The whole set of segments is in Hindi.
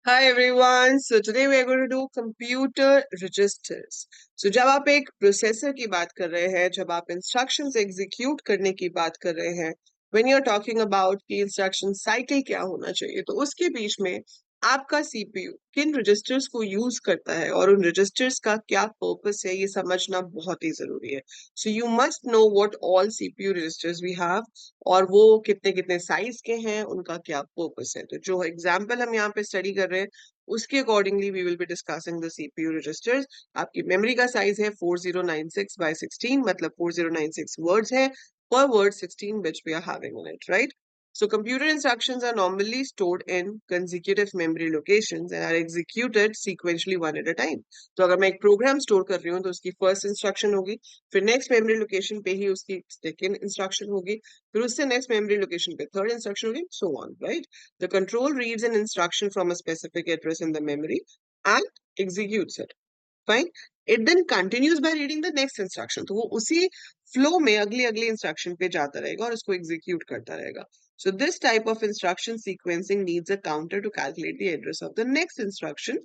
Hi everyone. So today we are going to do computer registers. So जब आप एक प्रोसेसर की बात कर रहे हैं, जब आप इंस्ट्रक्शंस एग्जीक्यूट करने की बात कर रहे हैं, when you're talking about कि इंस्ट्रक्शन साइकिल क्या होना चाहिए, तो उसके बीच में आपका सीपीयू किन रजिस्टर्स को यूज करता है और उन रजिस्टर्स का क्या पर्पस है, ये समझना बहुत ही जरूरी है. So you must know what all CPU registers we have और वो कितने कितने साइज के हैं, उनका क्या पर्पस है. तो जो एग्जाम्पल हम यहाँ पे स्टडी कर रहे हैं उसके accordingly we will be discussing the CPU registers. आपकी मेमोरी का साइज है 4096 बाय 16, मतलब 4096 वर्ड्स है. Per word 16 bits we are having in it, right? So computer instructions are normally stored in consecutive memory locations and are executed sequentially one at a time. तो अगर मैं एक प्रोग्राम स्टोर कर रही हूँ तो उसकी फर्स्ट इंस्ट्रक्शन होगी, फिर नेक्स्ट मेमोरी लोकेशन पे ही उसकी सेकेंड इंस्ट्रक्शन होगी, फिर उससे नेक्स्ट मेमोरी लोकेशन पे थर्ड इंस्ट्रक्शन होगी, so on, right? The control reads an instruction from a specific address in the memory and executes it. Fine. It then continues by reading the next instruction. तो वो उसी फ्लो में अगली अगली इंस्ट्रक्शन पे जाता रहेगा और उसको एग्जीक्यूट करता रहेगा. So this type of instruction sequencing needs a counter to calculate the address of the next instruction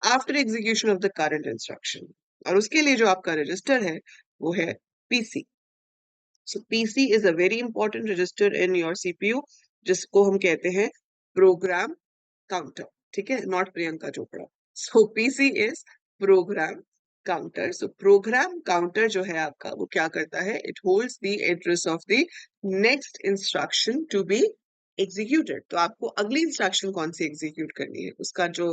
after execution of the current instruction. और उसके लिए जो आपका रजिस्टर है वो है PC. So PC is a very important register in your CPU, जिसको हम कहते हैं प्रोग्राम काउंटर. ठीक है, not Priyanka Chopra. So PC is program counter. So program counter जो है आपका वो क्या करता है, it holds the address of the next instruction to be executed. तो आपको अगली इंस्ट्रक्शन कौन सी एग्जीक्यूट करनी है उसका जो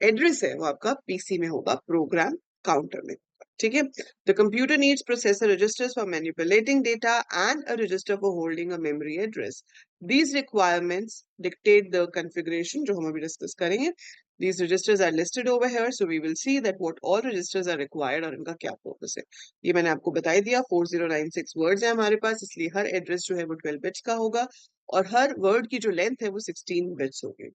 एड्रेस है वो आपका पीसी में होगा, प्रोग्राम काउंटर में. ठीक है. The computer needs processor registers for manipulating data and a register for holding a memory address. These requirements dictate the configuration जो हम अभी डिस्कस करेंगे. These registers are listed over here, so we will see that what all registers are required और इनका क्या पर्पस है. ये मैंने आपको बता ही दिया. 4096 वर्ड्स है हमारे पास, इसलिए हर एड्रेस जो है वो 12 बिट्स का होगा और हर वर्ड की जो लेंथ है वो 16 बिट्स होगी.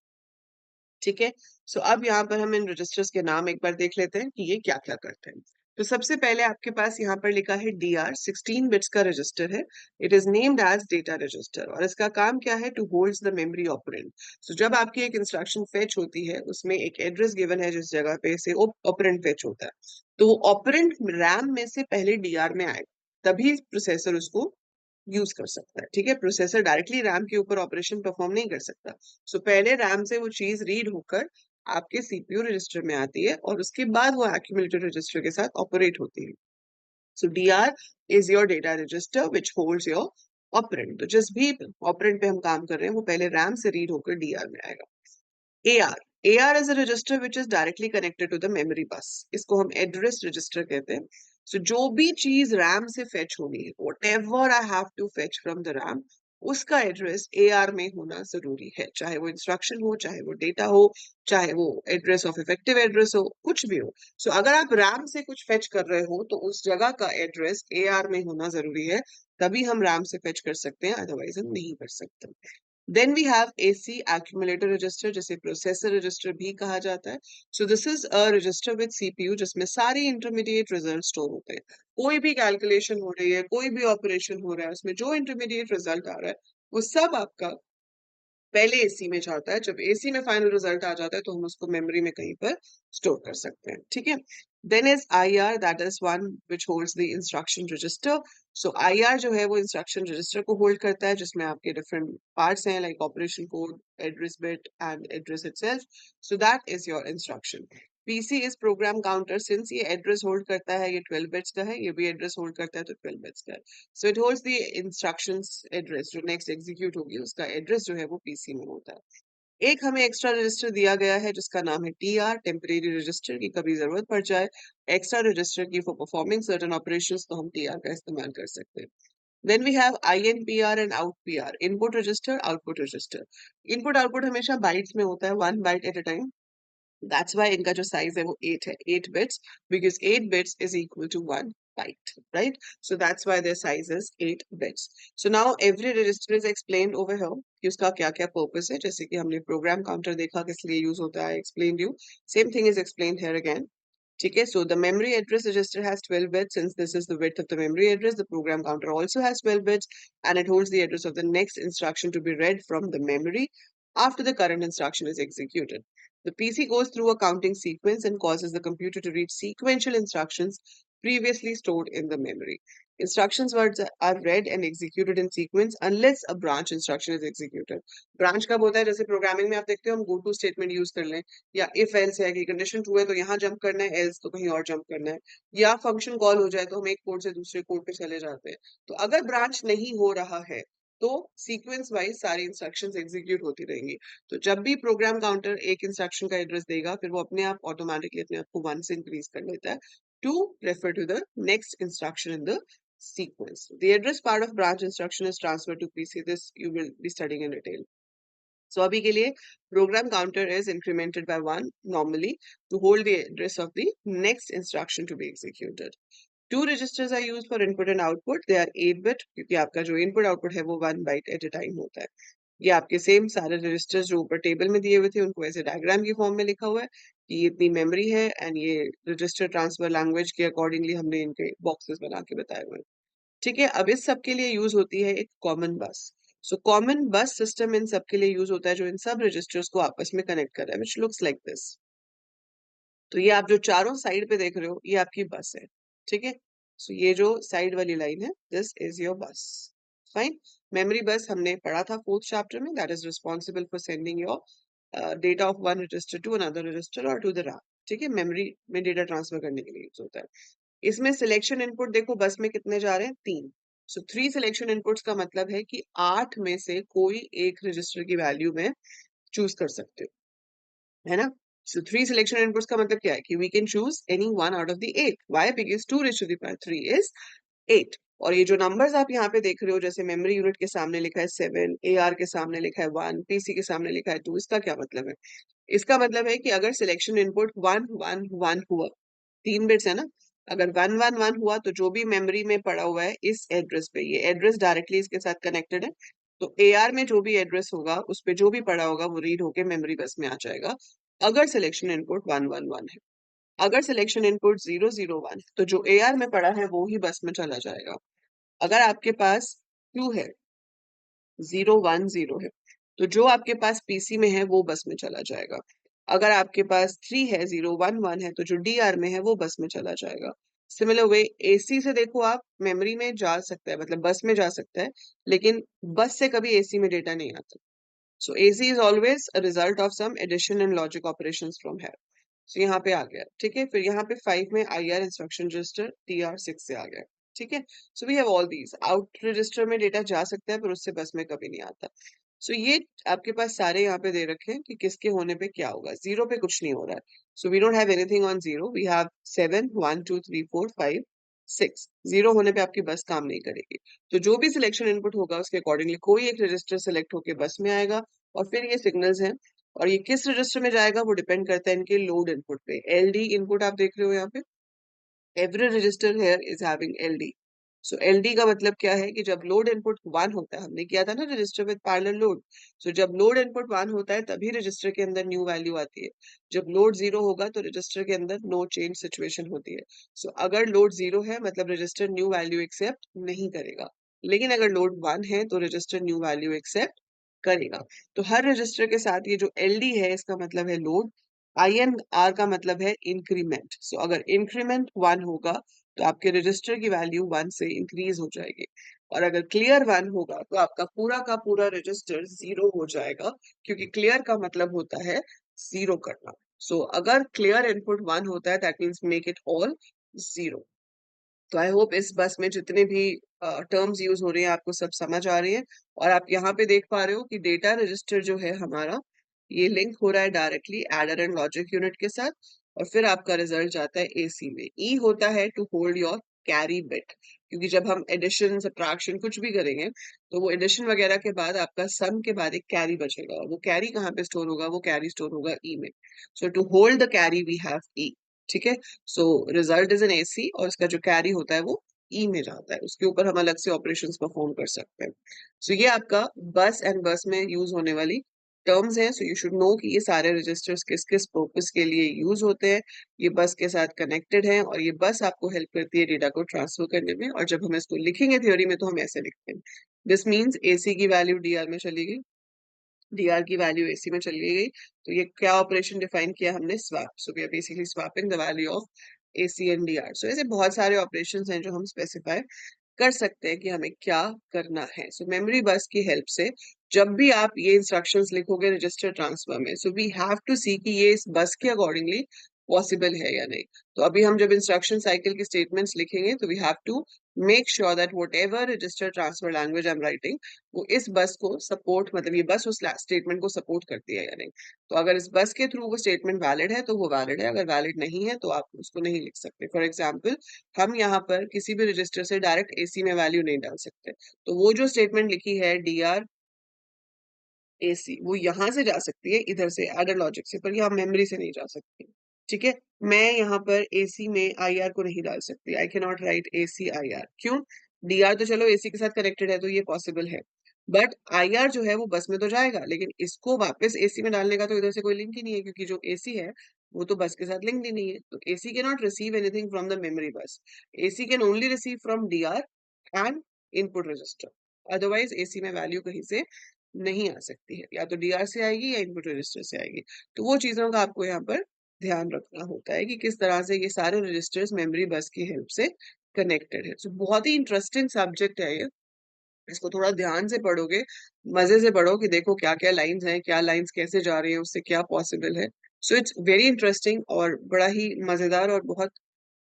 ठीक है. सो अब यहाँ पर हम इन रजिस्टर्स के नाम एक बार देख लेते हैं कि ये क्या क्या करते हैं. तो सबसे पहले आपके पास यहाँ पर लिखा है DR, 16 बिट्स का रजिस्टर है. It is named as data register और इसका काम क्या है, to holds the memory operand. So जब आपकी एक इंस्ट्रक्शन फेच होती है उसमें एक एड्रेस गिवन है जिस जगह पे से ऑपरेंड फेच होता है, तो वो ऑपरेंड रैम में से पहले डीआर में आएगा, तभी प्रोसेसर उसको यूज कर सकता है. ठीक है, प्रोसेसर डायरेक्टली रैम के ऊपर ऑपरेशन परफॉर्म नहीं कर सकता. सो पहले रैम से वो चीज रीड होकर आपके सीपीयू रजिस्टर में आती है और उसके बाद वो एक्यूमुलेटर रजिस्टर के साथ ऑपरेट होती है. So DR is your data register which holds your operand. तो जिस भी ऑपरेंड पे हम काम कर रहे हैं वो पहले रैम से रीड होकर डीआर में आएगा. AR. AR is a register which is directly connected to the memory bus. इसको हम एड्रेस रजिस्टर कहते हैं. So जो भी चीज रैम से फेच होनी है, whatever I have to fetch from the RAM, उसका एड्रेस AR में होना जरूरी है. चाहे वो इंस्ट्रक्शन हो, चाहे वो डेटा हो, चाहे वो एड्रेस ऑफ इफेक्टिव एड्रेस हो, कुछ भी हो. सो अगर आप रैम से कुछ फेच कर रहे हो तो उस जगह का एड्रेस AR में होना जरूरी है, तभी हम रैम से फेच कर सकते हैं, अदरवाइज हम नहीं कर सकते. Then we have AC, accumulator register, जिसे processor register भी कहा जाता है. So this is a register with CPU जिसमें सारे intermediate results store होते हैं. कोई भी calculation हो रही है, कोई भी operation हो रहा है, उसमें जो intermediate result आ रहा है वो सब आपका पहले एसी में जाता है. जब एसी में फाइनल रिजल्ट आ जाता है तो हम उसको मेमोरी में कहीं पर स्टोर कर सकते हैं. ठीक है. Then is IR, that is one which holds the instruction register. So IR जो है वो इंस्ट्रक्शन रजिस्टर को होल्ड करता है जिसमें आपके डिफरेंट पार्ट्स हैं, like operation code, address bit and address itself. So that is your instruction. PC is program counter. Since ये एड्रेस होल्ड करता है, ये 12 बिट्स का है, ये भी एड्रेस होल्ड करता है तो 12 बिट्स का है. So it holds the instructions address, जो नेक्स्ट एग्जीक्यूट होगी उसका एड्रेस जो है वो पीसी में होता है. एक हमें एक्स्ट्रा रजिस्टर दिया गया है जिसका नाम है टीआर, टेम्परेरी रजिस्टर, की कभी जरूरत पड़ जाए एक्स्ट्रा रजिस्टर की फॉर परफॉर्मिंग सर्टेन ऑपरेशंस तो हम टीआर का इस्तेमाल कर सकते हैं. Then we have INPR and OUTPR, input register, output register. Input output हमेशा बाइट्स में होता है, 1 byte at a time. That's why इनका जो साइज है वो 8 है, 8 bits, because 8 bits is equal to 1 byte, right? So that's why their size is 8 bits. So now every register is explained over here कि उसका क्या क्या purpose है. जैसे कि हमने program counter देखा किस लिए use होता है, I explained you. Same thing is explained here again. ठीक है. So the memory address register has 12 bits. Since this is the width of the memory address, the program counter also has 12 bits and it holds the address of the next instruction to be read from the memory. after the current instruction is executed. The PC goes through a counting sequence and causes the computer to read sequential instructions previously stored in the memory. Instructions words are read and executed in sequence unless a branch instruction is executed. Branch कब होता है? जैसे प्रोग्रामिंग में आप देखते हो हम गो टू स्टेटमेंट यूज कर लें, या इफ एल्स है कि कंडीशन ट्रू है तो यहाँ जंप करना है, एल्स तो कहीं और जंप करना है, या फंक्शन कॉल हो जाए तो हम एक कोड से दूसरे कोड पे चले जाते हैं। तो अगर ब्रांच नहीं हो रहा है तो सीक्वेंस वाइज सारी इंस्ट्रक्शंस एग्जीक्यूट होती रहेंगी। तो जब भी प्रोग्राम काउंटर एक इंस्ट्रक्शन का एड्रेस देगा फिर वो अपने आप ऑटोमेटिकली अपने आप को 1 से इंक्रीज कर लेता है to refer to the next instruction in the sequence. The address part of branch instruction is transferred to PC. This you will be studying in detail. So अभी के लिए program counter is incremented by 1 normally to hold the address of the next instruction to be executed. Two registers are used for input and output. They are 8-bit क्योंकि आपका जो input output है वो 1 byte at a time होता है। ये आपके सेम सारे रजिस्टर्स जो ऊपर टेबल में दिए हुए थे उनको ऐसे डायग्राम की फॉर्म में लिखा हुआ है कि ये इतनी मेमोरी है एंड ये रजिस्टर ट्रांसफर लैंग्वेज के अकॉर्डिंगली हमने इनके बॉक्सेस बना के बताए हुए हैं। ठीक है, अब इस सब के लिए यूज होती है एक कॉमन बस। सो कॉमन बस सिस्टम इन सब के लिए यूज होता है जो इन सब रजिस्टर्स को आपस में कनेक्ट कर रहा है, विच लुक्स लाइक दिस। तो ये आप जो चारों साइड पे देख रहे हो ये आपकी बस है, ठीक है। सो ये जो साइड वाली लाइन है this is your bus, fine. Memory bus हमने पढ़ा था 4th चैप्टर में, that is responsible for sending your data of one register to another register और टू द रैम, ठीक है। मेमोरी में डेटा ट्रांसफर करने के लिए यूज होता है। इसमें सिलेक्शन इनपुट देखो बस में कितने जा रहे हैं, 3। सो 3 सिलेक्शन इनपुट्स का मतलब है कि 8 में से कोई एक रजिस्टर की वैल्यू में चूज कर सकते हो, है ना। सो 3 सिलेक्शन इनपुट्स का मतलब क्या है कि we can choose any one out of the 8। Why? Because 2 raised to the power 3 is 8। और ये जो नंबर्स आप यहाँ पे देख रहे हो जैसे मेमोरी यूनिट के सामने लिखा है 7, AR के सामने लिखा है 1, PC के सामने लिखा है 2, इसका क्या मतलब है? इसका मतलब है कि अगर सिलेक्शन इनपुट 1 1 1 हुआ, 3 बिट्स है ना, अगर 1 1 1 हुआ तो जो भी मेमोरी में पड़ा हुआ है इस एड्रेस पे, ये एड्रेस डायरेक्टली इसके साथ कनेक्टेड है, तो AR में जो भी एड्रेस होगा उस पे जो भी पड़ा होगा वो रीड होके मेमोरी बस में आ जाएगा अगर सिलेक्शन इनपुट 1 1 1 है। अगर सिलेक्शन इनपुट 0 0 1 है तो जो AR में पड़ा है वो ही बस में चला जाएगा। अगर आपके पास 2 है, 0 1 0 है, तो जो आपके पास PC में है वो बस में चला जाएगा। अगर आपके पास 3 है, 0 1 1 है, तो जो DR में है वो बस में चला जाएगा। सिमिलर वे AC से देखो आप मेमोरी में जा सकता है, मतलब बस में जा सकता है, लेकिन बस से कभी AC में डेटा नहीं आता। So AC is always a result of some addition and logic operations from here. So यहाँ पे आ गया, ठीक है। फिर यहाँ पे 5 में IR इंस्ट्रक्शन रजिस्टर TR6 से आ गया, ठीक है। So we have all these. Out register में डेटा जा सकता है पर उससे बस में कभी नहीं आता। सो ये आपके पास सारे यहाँ पे दे रखे हैं कि किसके होने पे क्या होगा। 0 पे कुछ नहीं हो रहा है, so we don't have anything on 0। वी हैव 7 1 2 3 4 5 6। 0 होने पे आपकी बस काम नहीं करेगी। तो जो भी सिलेक्शन इनपुट होगा उसके अकॉर्डिंगली कोई एक रजिस्टर सेलेक्ट होके बस में आएगा और फिर ये सिग्नल्स हैं और ये किस रजिस्टर में जाएगा वो डिपेंड करता है इनके लोड इनपुट पे। LD इनपुट आप देख रहे हो यहाँ पे, every register here is having LD। So LD का मतलब क्या है कि जब लोड इनपुट 1 होता है, हमने किया था ना रजिस्टर विद पैरेलल लोड, सो जब लोड इनपुट 1 होता है तभी रजिस्टर के अंदर न्यू वैल्यू आती है। जब लोड 0 होगा तो रजिस्टर के अंदर नो चेंज सिचुएशन होती है। सो अगर लोड 0 है मतलब रजिस्टर न्यू वैल्यू एक्सेप्ट नहीं करेगा, लेकिन अगर लोड 1 है तो रजिस्टर न्यू वैल्यू एक्सेप्ट करेगा। तो हर रजिस्टर के साथ ये जो LD है इसका मतलब है लोड, INR का मतलब है इंक्रीमेंट। सो अगर इंक्रीमेंट 1 होगा तो आपके रजिस्टर की वैल्यू 1 से इंक्रीज हो जाएगी, और अगर क्लियर 1 होगा तो आपका पूरा का पूरा रजिस्टर 0 हो जाएगा, क्योंकि क्लियर का मतलब होता है 0 करना। सो अगर क्लियर इनपुट 1 होता है that means make it all 0। तो आई होप इस बस में जितने भी टर्म्स यूज हो रहे हैं आपको सब समझ आ रही है। और आप यहाँ पे देख पा रहे हो कि डेटा रजिस्टर जो है हमारा ये लिंक हो रहा है directly adder and logic unit के साथ, और फिर आपका रिजल्ट जाता है AC में। E होता है to hold your carry bit, क्योंकि जब हम एडिशन सब्ट्रैक्शन कुछ भी करेंगे तो वो एडिशन वगैरह के बाद आपका सम के बाद एक कैरी बचेगा, वो कैरी कहाँ पे स्टोर होगा, वो कैरी स्टोर होगा E में। So to hold the carry we have E, ठीक है। So result is an AC और इसका जो कैरी होता है वो E में जाता है, उसके ऊपर हम अलग से ऑपरेशंस परफॉर्म कर सकते हैं। सो ये आपका बस एंड बस में यूज होने वाली टर्म्स हैं। सो यू शुड नो कि ये सारे रजिस्टर्स किस किस पर्पस के लिए यूज होते हैं। ये बस के साथ कनेक्टेड हैं और ये बस आपको हेल्प करती है डेटा को ट्रांसफर करने में। और जब हम इसको लिखेंगे थ्योरी में तो हम ऐसे लिखते हैं, दिस मीन्स AC की वैल्यू DR में चली गई, dr की वैल्यू ac में चली गई, तो ये क्या ऑपरेशन डिफाइन किया हमने, swap. So we are basically swapping the value of ac and dr. सो ऐसे बहुत सारे ऑपरेशंस हैं जो हम स्पेसिफाई कर सकते हैं कि हमें क्या करना है. सो मेमोरी बस की हेल्प से जब भी आप ये इंस्ट्रक्शंस लिखोगे रजिस्टर ट्रांसफर में, सो वी हैव टू सी कि ये इस बस के अकॉर्डिंगली पॉसिबल है या नहीं. तो अभी हम जब इंस्ट्रक्शन साइकिल की स्टेटमेंट्स लिखेंगे तो we have to make sure that whatever register transfer language I am writing, वो इस बस को सपोर्ट, मतलब ये बस उस स्टेटमेंट को सपोर्ट करती है या नहीं. तो अगर इस बस के थ्रू वो स्टेटमेंट वैलिड है तो वो वैलिड है, अगर वैलिड नहीं है तो आप उसको नहीं लिख सकते. फॉर एग्जाम्पल, हम यहाँ पर किसी भी रजिस्टर से डायरेक्ट एसी में वैल्यू नहीं डाल सकते. तो वो जो स्टेटमेंट लिखी है dr ac, वो यहाँ से जा सकती है इधर से एडर लॉजिक से, पर यहाँ मेमोरी से नहीं जा सकती. ठीक है, मैं यहाँ पर ac में ir को नहीं डाल सकती. I can not right ac ir. क्यों? dr तो चलो ac के साथ कनेक्टेड है तो ये पॉसिबल है, बट ir जो है वो बस में तो जाएगा, लेकिन इसको वापस ac में डालने का तो इधर से कोई लिंक ही नहीं है, क्योंकि जो ac है वो तो बस के साथ लिंक ही नहीं है. तो ac can not receive anything from the memory बस. ac can only receive from dr and input register. Otherwise ac में वैल्यू कहीं से नहीं आ सकती है, या तो dr से आएगी या इनपुट रजिस्टर से आएगी. तो वो चीजों का आपको यहाँ पर ध्यान रखना होता है कि किस तरह से ये सारे रजिस्टर्स मेमोरी बस की हेल्प से कनेक्टेड है. तो बहुत ही इंटरेस्टिंग सब्जेक्ट है ये. इसको थोड़ा ध्यान से पढ़ोगे, मजे से पढ़ो कि देखो क्या क्या लाइंस हैं, क्या लाइंस कैसे जा रही हैं, उससे क्या पॉसिबल है. सो इट्स वेरी इंटरेस्टिंग और बड़ा ही मजेदार और बहुत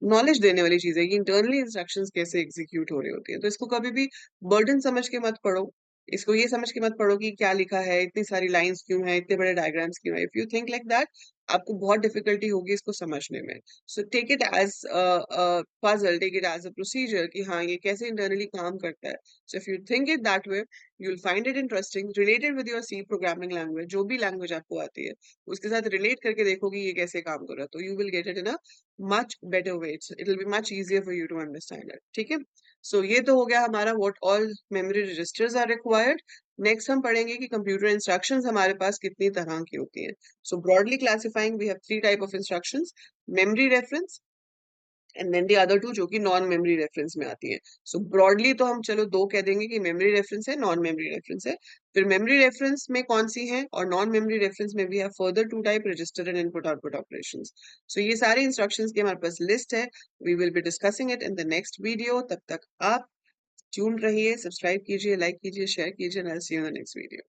नॉलेज देने वाली चीज है कि इंटरनली इंस्ट्रक्शंस कैसे एग्जीक्यूट हो रही होती है. तो इसको कभी भी बर्डन समझ के मत पढ़ो. इसको ये समझ के मत पढ़ो कि क्या लिखा है, इतनी सारी लाइंस क्यों है, इतने बड़े डायग्राम्स क्यों है. If you think like that, आपको बहुत डिफिकल्टी होगी इसको समझने में. So take it as puzzle, take it as a procedure कि हाँ ये कैसे इंटरनली काम करता है. So if you think it that way, you'll find it interesting, related with your C programming language. जो भी language आपको आती है, उसके साथ relate करके देखोगे ये कैसे काम कर रहा है, तो you will get it in a much better way. It will be much easier for you to understand it. ठीक है? So ये तो हो गया हमारा what all memory registers are required. Next हम पढ़ेंगे कि computer instructions हमारे पास कितनी तरह की होती हैं. So broadly classifying, we have three type of instructions: memory reference, and then the other two जो कि नॉन मेमोरी रेफरेंस में आती है. सो ब्रॉडली तो हम चलो दो कह देंगे कि मेमोरी रेफरेंस है, नॉन मेमोरी रेफरेंस है. फिर मेमोरी रेफरेंस में कौन सी है और नॉन मेमोरी रेफरेंस में भी है further to type, register and input output operations. So ये सारे इंस्ट्रक्शंस की हमारे पास लिस्ट है. We will be discussing it in the next video. तब तक आप ट्यून रहिए, सब्सक्राइब कीजिए, लाइक कीजिए, शेयर कीजिए, and I will see you in the next video.